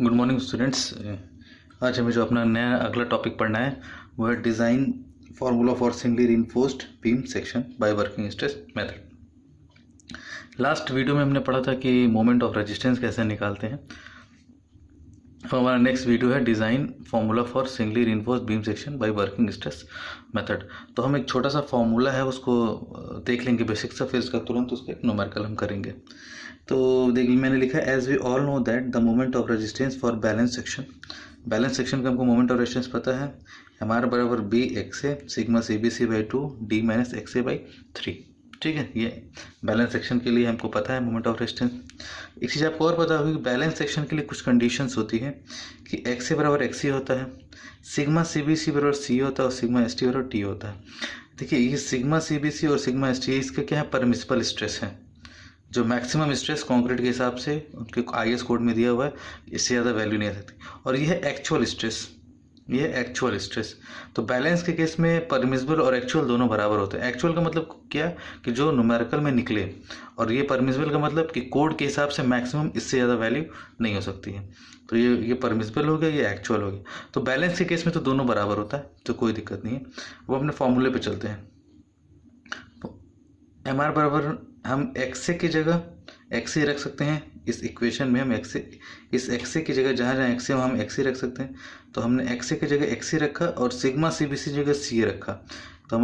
Good morning students. आज हमें जो अपना नया अगला टॉपिक पढ़ना है वो है design formula for singly reinforced beam section by working stress method. Last video में हमने पढ़ा था कि मोमेंट ऑफ रेजिस्टेंस कैसे निकालते हैं। तो हमारा नेक्स्ट वीडियो है design formula for singly reinforced beam section by working stress method. तो हम एक छोटा सा फार्मूला है उसको देख लेंगे बेसिक सा, फिर इसका तुरंत उसका एक न्यूमेरिकल हम करेंगे। तो देखिए मैंने लिखा है as we all know that the moment of resistance for balance section. Balance section का हमको मोमेंट ऑफ रेजिस्टेंस पता है, हमारा बराबर B X A sigma C B C by 2 D minus X A by 3। ठीक है, ये बैलेंस सेक्शन के लिए हमको पता है मोमेंट ऑफ रेजिस्टेंस। एक चीज़ आपको और पता होगी, बैलेंस सेक्शन के लिए कुछ कंडीशंस होती हैं कि एक्स ए बराबर एक्स सी होता है, सिग्मा सी बी सी बराबर सी होता है और सिग्मा एस टी बराबर टी होता है। देखिए ये सिग्मा सी बी सी और सिग्मा एस टी इसके क्या है, परमिसिबल स्ट्रेस है। जो मैक्सिमम स्ट्रेस कंक्रीट के हिसाब से उनके आईएस कोड में दिया हुआ है, इससे ज़्यादा वैल्यू नहीं आ सकती। और ये है एक्चुअल स्ट्रेस, ये है एक्चुअल स्ट्रेस। तो बैलेंस के केस में परमिसिबल और एक्चुअल दोनों बराबर होते हैं। एक्चुअल का मतलब क्या कि जो न्यूमेरिकल में निकले, और ये परमिसिबल का मतलब कि कोड के हिसाब से मैक्सिमम इससे ज़्यादा वैल्यू नहीं हो सकती है। तो ये परमिसिबल हो गया, ये एक्चुअल हो गया। तो बैलेंस के केस में तो दोनों बराबर होता है, तो कोई दिक्कत नहीं है। वो अपने फॉर्मूले पे चलते हैं। एम आर बराबर हम एक्से की जगह एक्से रख सकते हैं। इस इक्वेशन में हम एक्से, इस एक्से की जगह जहाँ जहाँ एक्से हम एक्से रख सकते हैं। तो हमने एक्से की जगह एक्से रखा और सिग्मा सी बी सी जगह सी रखा। तो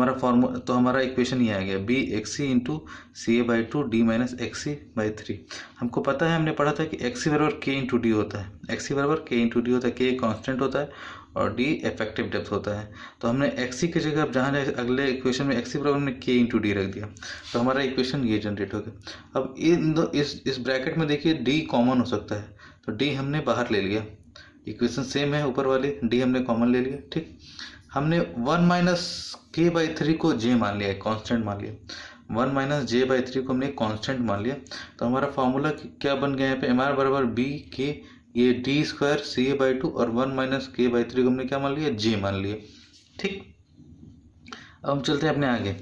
हमारा इक्वेशन ये आ गया B X C into C A by 2 D minus X C by 3। हमको पता है, हमने पढ़ा था कि एक्स सी बराबर के इंटू डी होता है। एक्स सी बराबर के इंटू डी होता है, के कॉन्स्टेंट होता है और डी इफेक्टिव डेप्थ होता है। तो हमने एक्स सी की जगह अब जहाँ अगले इक्वेशन में एक्स सी बराबर हमने के इंटू डी रख दिया, तो हमारा इक्वेशन ये जनरेट हो गया। अब इस ब्रैकेट में देखिए डी कॉमन हो सकता है, तो डी हमने बाहर ले लिया। इक्वेशन सेम है ऊपर वाली, डी हमने कॉमन ले लिया। ठीक, हमने 1 माइनस के बाई 3 को जे मान लिया, कांस्टेंट मान लिया। 1 माइनस जे बाई 3 को हमने कांस्टेंट मान लिया। तो हमारा फार्मूला क्या बन गया यहाँ पे, एम आर बराबर बी के ये D square C A by 2 और 1 माइनस के बाई 3 को हमने क्या मान लिया, जे मान लिया। ठीक, अब हम चलते हैं अपने आगे।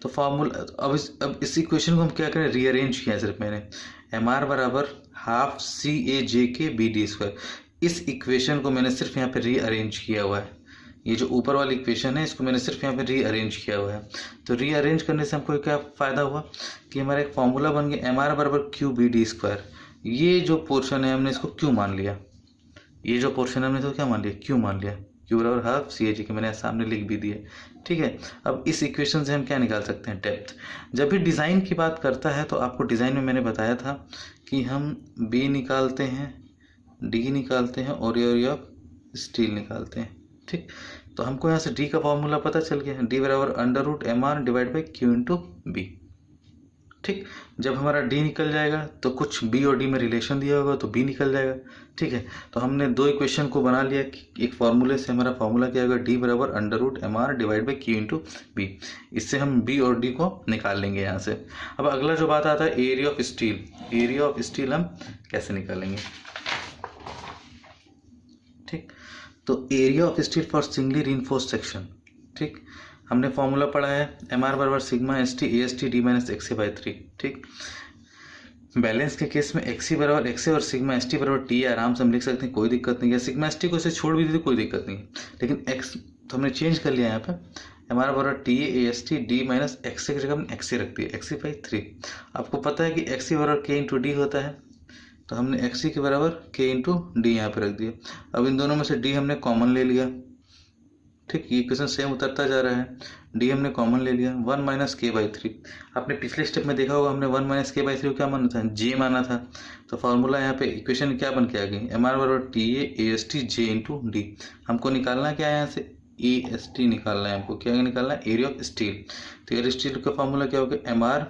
तो फार्मूला अब इस इक्वेशन को हम क्या करें, रीअरेंज किया सिर्फ मैंने। एम आर बराबर हाफ सी ए जे के बी डी स्क्वायर, इस इक्वेशन को मैंने सिर्फ यहाँ पे रीअरेंज किया हुआ है। ये जो ऊपर वाली इक्वेशन है इसको मैंने सिर्फ यहाँ पे रीअरेंज किया हुआ है। तो रीअरेंज करने से हमको क्या फ़ायदा हुआ कि हमारा एक फॉर्मूला बन गया एम आर बराबर क्यू बी डी स्क्वायर। ये जो पोर्शन है हमने इसको क्यू मान लिया, ये जो पोर्शन है हमने इसको क्या मान लिया, क्यू मान लिया। क्यू बराबर हाफ सी ए जी के मैंने सामने लिख भी दिया। ठीक है, अब इस इक्वेशन से हम क्या निकाल सकते हैं, डेप्थ। जब भी डिज़ाइन की बात करता है तो आपको डिज़ाइन में मैंने बताया था कि हम बी निकालते हैं, डी निकालते हैं और एरिया ऑफ स्टील निकालते हैं। ठीक, तो हमको यहाँ से डी का फॉर्मूला पता चल गया, डी बराबर under root M R divide by Q into B. ठीक, जब हमारा डी निकल जाएगा तो कुछ बी और डी में रिलेशन दिया होगा तो बी निकल जाएगा। ठीक है, तो हमने दो इक्वेशन को बना लिया कि एक फार्मूले से हमारा फार्मूला क्या होगा, डी बराबर under root M R divide by Q into B. इससे हम बी और डी को निकाल लेंगे यहाँ से। अब अगला जो बात आता है area of steel, area of steel हम कैसे निकालेंगे। ठीक, तो area of steel for singly reinforced section. ठीक, हमने फॉर्मूला पढ़ा है एम आर बराबर sigma S T A S T D minus X A by 3। ठीक, बैलेंस के केस में एक्स सी बराबर एक्स ए और सिग्मा एस टी बराबर टी आराम से हम लिख सकते हैं, कोई दिक्कत नहीं है। सिग्मा एस टी को इसे छोड़ भी दी कोई दिक्कत नहीं है, लेकिन एक्स तो हमने चेंज कर लिया यहाँ पे। एम आर बराबर T A S T D minus X A की जगह हमने एक्स ए रख दिया, एक्स ए बाई 3। आपको पता है कि एक्स सी बराबर के इंटू डी होता है, तो हमने एक्स सी के बराबर के इंटू डी यहाँ पे रख दिया। अब इन दोनों में से डी हमने कॉमन ले लिया। ठीक, ये क्वेश्चन सेम उतरता जा रहा है, डी हमने कॉमन ले लिया। 1 माइनस के बाई 3, आपने पिछले स्टेप में देखा होगा हमने 1 माइनस के बाई 3 को क्या माना था, जे माना था। तो फार्मूला यहाँ पे इक्वेशन क्या बन के आ गई, एम आर बराबर T A S T J into D. हमको निकालना क्या है यहाँ से, ए एस टी निकालना है हमको। क्या निकालना है, एरिया ऑफ स्टील। तो एरिया स्टील का फार्मूला क्या होगा, M R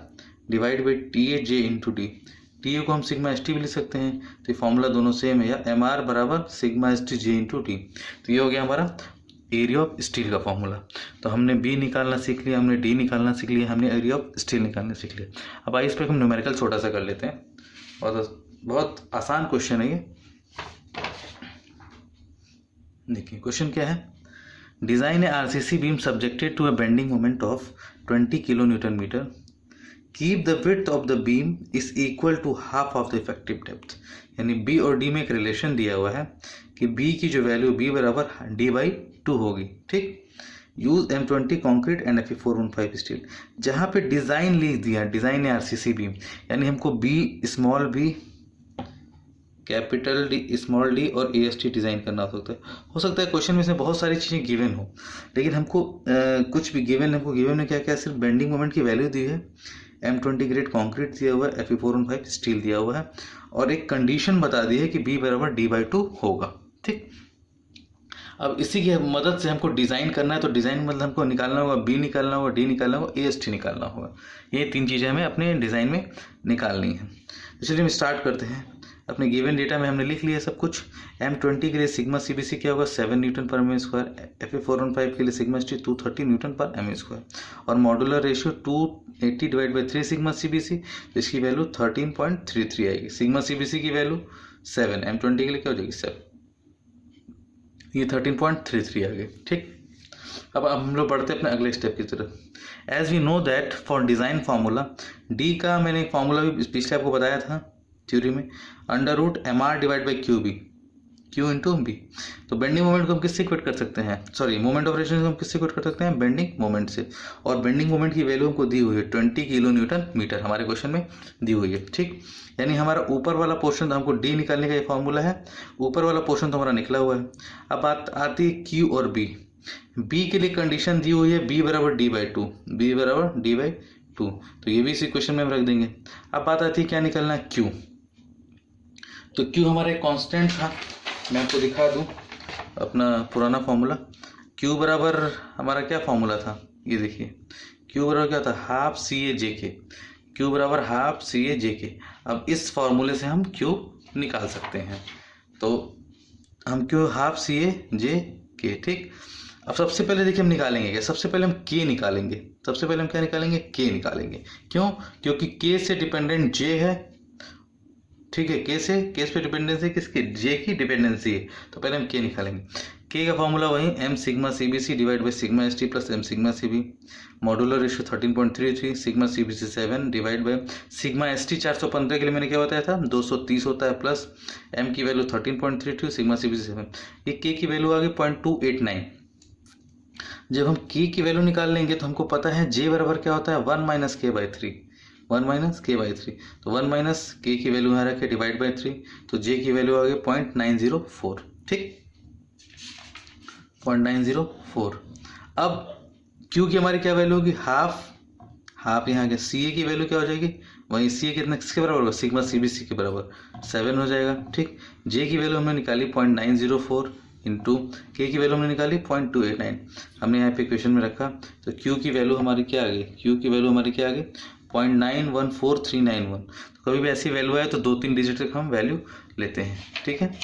divide by T A J into D. T को हम सिग्मा एस टी भी लिख सकते हैं, तो ये फॉर्मूला दोनों सेम है, या एम आर बराबर sigma S T J into T. तो ये हो गया हमारा एरिया ऑफ स्टील का फॉर्मूला। तो हमने बी निकालना सीख लिया, हमने डी निकालना सीख लिया, हमने एरिया ऑफ स्टील निकालना सीख लिया। अब आइए इस पर हम न्यूमेरिकल छोटा सा कर लेते हैं, और बहुत आसान क्वेश्चन है ये। देखिए क्वेश्चन क्या है, design a RCC beam subjected to a bending moment of 20 kilo newton metre keep the width of the beam is equal to half of the effective depth. यानी बी और डी में एक relation दिया हुआ है कि बी की जो वैल्यू बी बराबर D/2 होगी। ठीक, use M20 concrete and Fe415 steel. जहाँ पे डिज़ाइन लिख दिया, डिज़ाइन है RCC बीम, यानी हमको B small B capital D small D और AST डिज़ाइन करना हो सकता है क्वेश्चन में से बहुत सारी चीज़ें गिवन हो, लेकिन हमको कुछ भी गिवन में क्या क्या सिर्फ बेंडिंग मोमेंट की वैल्यू दी है, M20 ग्रेड कॉन्क्रीट दिया हुआ है, Fe415 स्टील दिया हुआ है, और एक कंडीशन बता दी है कि बी बराबर D/2 होगा। ठीक, अब इसी की मदद से हमको डिज़ाइन करना है, तो डिज़ाइन मतलब हमको निकालना होगा बी निकालना होगा, डी निकालना होगा, AST निकालना होगा। ये 3 चीज़ें हमें अपने डिज़ाइन में निकालनी है। तो चलिए हम स्टार्ट करते हैं। अपने गिवन डेटा में हमने लिख लिया सब कुछ। M20 के लिए सिग्मा CBC क्या होगा 7 न्यूटन पर mm², Fe415 के लिए सिग्मा ST 230 न्यूटन पर mm², और मॉड्यूलर रेशियो 280/3 सिग्मा CBC, इसकी वैल्यू 13.33 आएगी। सिग्मा CBC की वैल्यू 7, M20 के लिए क्या हो जाएगी 7, ये 13.33 आ गई। ठीक, अब हम लोग बढ़ते हैं अपने अगले स्टेप की तरफ। As we know that for design formula, D का मैंने एक फार्मूला भी पिछले आपको बताया था थ्योरी में, √MR/QB, Q इंटू बी। तो बेंडिंग मोमेंट को हम किससे इक्वेट कर सकते हैं, सॉरी मोमेंट ऑफ रेशन को हम किससे इक्वेट कर सकते हैं, बेंडिंग मोमेंट से। और बेंडिंग मोमेंट की वैल्यू हमको दी हुई है 20 किलो न्यूटन मीटर, हमारे क्वेश्चन में दी हुई है। ठीक, यानी हमारा ऊपर वाला पोर्शन तो हमको डी निकालने का ये फॉर्मूला है, ऊपर वाला पोर्शन तो हमारा निकला हुआ है। अब बात आती है क्यू और बी। बी के लिए कंडीशन दी हुई है बी बराबर D/2, बी बराबर D/2, तो ये भी इसी क्वेश्चन में हम रख देंगे। अब बात आती है क्या निकलना है, क्यू। तो क्यू हमारा एक कांस्टेंट था, मैं आपको दिखा दूं अपना पुराना फॉर्मूला। क्यू बराबर हमारा क्या फॉर्मूला था, ये देखिए, क्यू बराबर क्या था, हाफ CA/JK, क्यू बराबर हाफ CA/JK। अब इस फॉर्मूले से हम क्यू निकाल सकते हैं, तो हम क्यू हाफ CA/JK। ठीक, अब सबसे पहले देखिए हम निकालेंगे क्या, सबसे पहले हम K निकालेंगे। सबसे पहले हम क्या निकालेंगे, K निकालेंगे। क्यों, क्योंकि K से डिपेंडेंट J है। ठीक है, केस पे डिपेंडेंसी किसकी, J की डिपेंडेंसी है, तो पहले हम K निकालेंगे। K का फॉर्मूला वही M sigma CBC divide by sigma ST plus M sigma CB, modular ratio 13.33, sigma CBC 7 divide by sigma ST 415 के लिए मैंने क्या बताया था 230 होता है, प्लस M की वैल्यू 13.32, सिग्मा CBC 7, ये K की वैल्यू आ गई 0.289। जब हम K की वैल्यू निकाल लेंगे तो हमको पता है J बराबर क्या होता है 1 - K/3, 1 - K/3, तो 1 - K की वैल्यू यहाँ रखे डिवाइड बाई 3, तो J की वैल्यू आ गई 0.904। ठीक, 0.904। अब Q की हमारी क्या वैल्यू होगी, हाफ यहाँ के CA की वैल्यू क्या हो जाएगी, वहीं CA कितना किसके बराबर होगा, सिग्मा CBC के बराबर 7 हो जाएगा। ठीक, J की वैल्यू हमने निकाली 0.904 इंटू K की वैल्यू हमने निकाली 0.289, हमने यहाँ पे इक्वेशन में रखा, तो Q की वैल्यू हमारी क्या आ गई, Q की वैल्यू हमारी क्या आ गई 0.914391। तो कभी भी ऐसी वैल्यू आए तो 2-3 डिजिट तक हम वैल्यू लेते हैं। ठीक है,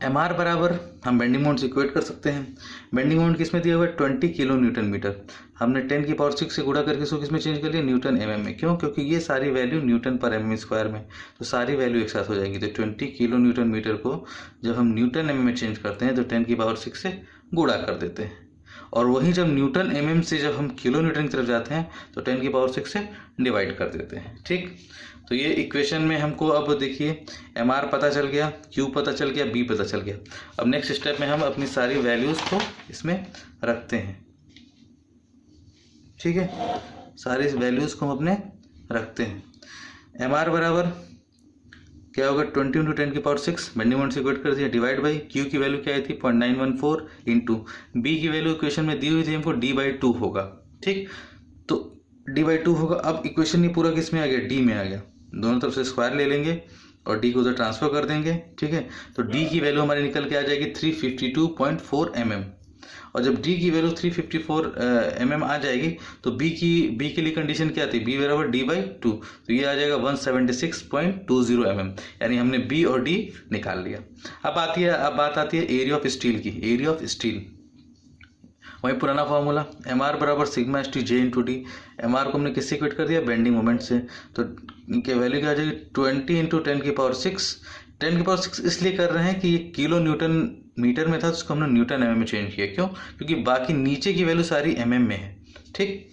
MR बराबर हम बेंडिंग मोमेंट से इक्वेट कर सकते हैं। बेंडिंग मोमेंट किस में दिया हुआ है 20 किलो न्यूटन मीटर, हमने 10⁶ से गुणा करके इसको किस में चेंज कर लिया, न्यूटन mm में। क्यों, क्योंकि ये सारी वैल्यू न्यूटन पर mm² में, तो सारी वैल्यू एक साथ हो जाएंगी। तो 20 किलो न्यूटन मीटर को जब हम न्यूटन mm में चेंज करते हैं तो 10⁶ से गुणा कर देते हैं, और वहीं जब न्यूटन mm से जब हम किलो न्यूटन की तरफ जाते हैं तो 10⁶ से डिवाइड कर देते हैं। ठीक, तो ये इक्वेशन में हमको अब देखिए MR पता चल गया, Q पता चल गया, B पता चल गया। अब नेक्स्ट स्टेप में हम अपनी सारी वैल्यूज़ को इसमें रखते हैं। ठीक है, सारी वैल्यूज़ को हम अपने रखते हैं। MR बराबर क्या होगा 20 × 10⁶, बेंडिंग मोमेंट से इक्वेट कर दिया, डिवाइड बाई Q की वैल्यू क्या आई थी 0.914 इंटू B की वैल्यू इक्वेशन में दी हुई थी हमको D/2 होगा। ठीक, तो D/2 होगा। अब इक्वेशन ये पूरा किस में आ गया, D में आ गया, दोनों तरफ से स्क्वायर ले लेंगे और D को उधर ट्रांसफर कर देंगे। ठीक है, तो D की वैल्यू हमारी निकल के आ जाएगी 352.4 mm, और जब D की वैल्यू 354 mm आ जाएगी तो B के लिए कंडीशन क्या थी, B बराबर D/2, तो ये आ जाएगा 176.20 mm, यानी हमने B और D निकाल लिया। अब बात आती है एरिया ऑफ स्टील की। एरिया ऑफ स्टील वही पुराना फॉर्मूला, MR बराबर sigma ST J into D. MR को हमने किससे इक्वेट कर दिया, बेंडिंग मोमेंट से, तो इनके वैल्यू क्या आ जाएगी 20 × 10⁶ इसलिए कर रहे हैं कि ये किलो न्यूटन मीटर में था, तो उसको हमने न्यूटन mm में चेंज किया। क्यों, क्योंकि बाकी नीचे की वैल्यू सारी mm में है। ठीक,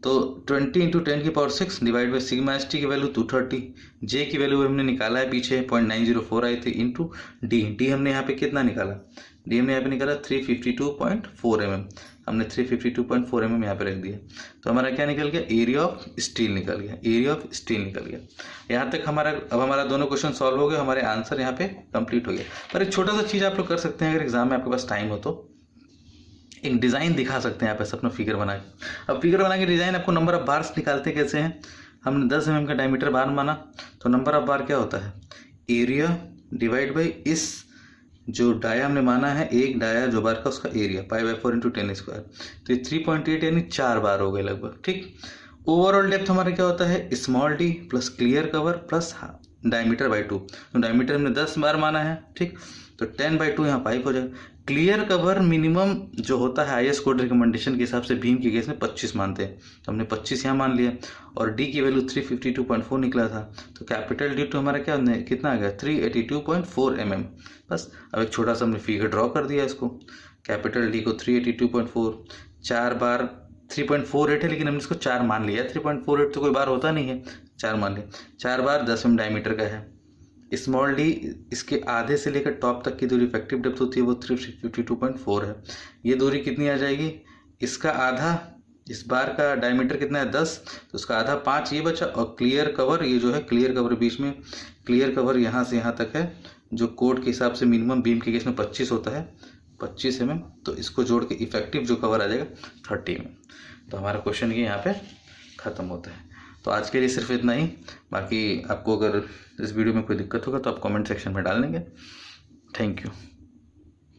तो 20 into 10⁶ divide by sigma S T की वैल्यू 230, जे की वैल्यू हमने निकाला है पीछे 0.904 आई थी, इंटू डी हमने यहाँ पे कितना निकाला, डी हमने यहाँ पे निकाला 352.4 mm, हमने 352.4 mm यहाँ पे रख दिया। तो हमारा क्या निकल गया, एरिया ऑफ स्टील निकल गया, एरिया ऑफ स्टील निकल गया। यहाँ तक अब हमारा दोनों क्वेश्चन सॉल्व हो गए, हमारे आंसर यहाँ पे कंप्लीट हो गया। पर एक छोटा सा चीज़ आप लोग कर सकते हैं, अगर एग्जाम में आपके पास टाइम हो तो एक डिज़ाइन दिखा सकते हैं आप ऐसे अपना फिगर बना के। अब फिगर बना के डिज़ाइन आपको नंबर ऑफ बार्स निकालते कैसे हैं, हमने 10 mm का डायमीटर बार माना, तो नंबर ऑफ बार क्या होता है, एरिया डिवाइड बाई इस जो डाया हमने माना है, एक डाया जो बार का उसका एरिया π/4 इंटू 10², तो ये 3.8 यानी 4 बार हो गए लगभग। ठीक, ओवरऑल डेप्थ हमारा क्या होता है, small D plus clear cover plus diameter by 2, तो डायमीटर हमने 10 बार माना है। ठीक, तो 10/2 यहाँ पाइप हो जाएगा। क्लियर कवर मिनिमम जो होता है IS कोड रिकमेंडेशन के हिसाब से बीम के केस में 25 मानते हैं, तो हमने 25 यहाँ मान लिया, और डी की वैल्यू 352.4 निकला था, तो कैपिटल डी टू हमारा क्या कितना आ गया 382.4 mm। बस अब एक छोटा सा हमने फिगर ड्रॉ कर दिया इसको, कैपिटल डी को 382.4, 4 बार 3.48 है, लेकिन हमने इसको 4 मान लिया, 3.48 तो कोई बार होता नहीं है, 4 मान लिया, 4 बार 10 mm डायमीटर का है। स्मॉल डी इसके आधे से लेकर टॉप तक की दूरी इफेक्टिव डेप्थ होती है वो 352.4 है। ये दूरी कितनी आ जाएगी, इसका आधा, इस बार का डायमीटर कितना है 10, तो उसका आधा 5 ये बचा, और क्लियर कवर ये जो है, क्लियर कवर बीच में, क्लियर कवर यहाँ से यहाँ तक है, जो कोड के हिसाब से मिनिमम बीम के केस में 25 होता है, 25 mm, तो इसको जोड़ के इफेक्टिव जो कवर आ जाएगा 30 mm। तो हमारा क्वेश्चन ये यहाँ पे ख़त्म होता है। तो आज के लिए सिर्फ इतना ही, बाकी आपको अगर इस वीडियो में कोई दिक्कत होगा तो आप कमेंट सेक्शन में डाल देंगे। Thank you.